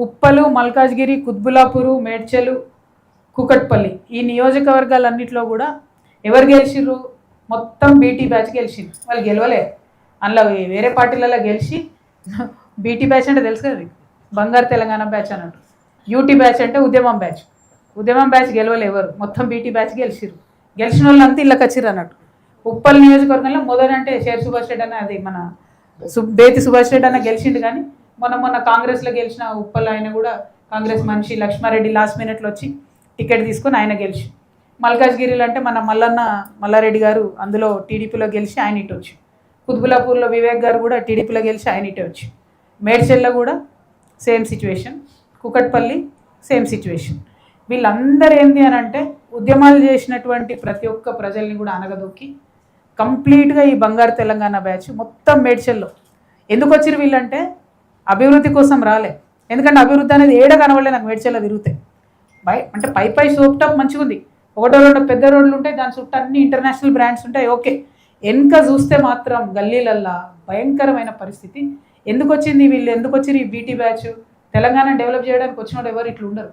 ఉప్పలు, మల్కాజ్గిరి, కుత్బులాపూరు, మేడ్చలు, కూకట్పల్లి ఈ నియోజకవర్గాలన్నింటిలో కూడా ఎవరు గెలిచిర్రు? మొత్తం బీటీ బ్యాచ్ గెలిచింది. వాళ్ళు గెలవలే, అందులో వేరే పార్టీలలో గెలిచి బీటీ బ్యాచ్ అంటే తెలుసు కదా, బంగారు తెలంగాణ బ్యాచ్ అన్నట్టు. యూటీ బ్యాచ్ అంటే ఉద్యమం బ్యాచ్. ఉద్యమం బ్యాచ్ గెలవలే ఎవరు, మొత్తం బీటీ బ్యాచ్ గెలిచిర్రు. గెలిచిన వాళ్ళు అంతా ఇళ్ళకి వచ్చిర్రు అన్నట్టు. ఉప్పల్ నియోజకవర్గంలో మొదలంటే షేర్ సుభాష్ రెడ్డి అన్న, అది మన బేతి సుభాష్ రెడ్డి అన్న గెలిచిండు. కానీ మొన్న కాంగ్రెస్లో గెలిచిన ఉప్పల్ ఆయన కూడా కాంగ్రెస్ మనిషి లక్ష్మారెడ్డి లాస్ట్ మినిట్లో వచ్చి టికెట్ తీసుకొని ఆయన గెలిచి. మల్కాజ్గిరిలో అంటే మన మల్లారెడ్డి గారు అందులో టీడీపీలో గెలిచి ఆయన ఇటు వచ్చి. కుత్బులాపూర్లో వివేక్ గారు కూడా టీడీపీలో గెలిచి ఆయన ఇటే వచ్చి. మేడ్చల్లో కూడా same situation, Kukatpally same situation. వీళ్ళందరూ ఏంటి అని అంటే ఉద్యమాలు చేసినటువంటి ప్రతి ఒక్క ప్రజల్ని కూడా అనగదొక్కి కంప్లీట్గా ఈ బంగారు తెలంగాణ బ్యాచ్ మొత్తం మేడ్చల్లో ఎందుకు వచ్చిరు వీళ్ళంటే అభివృద్ధి కోసం రాలే. ఎందుకంటే అభివృద్ధి అనేది ఏడ కనవలే నాకు మేడ్చల్లో తిరుగుతాయి. అంటే పై సోప్ టాప్ మంచిగా ఉంది, ఒకటో రెండు పెద్ద రోడ్లు ఉంటాయి, దాని చుట్టూ అన్ని ఇంటర్నేషనల్ బ్రాండ్స్ ఉంటాయి, ఓకే. వెనుక చూస్తే మాత్రం గల్లీలల్లా భయంకరమైన పరిస్థితి. ఎందుకు వచ్చింది వీళ్ళు, ఎందుకు వచ్చిరు ఈ బీటీ బ్యాచ్? తెలంగాణ డెవలప్ చేయడానికి వచ్చిన ఎవరు ఇట్లా ఉండరు.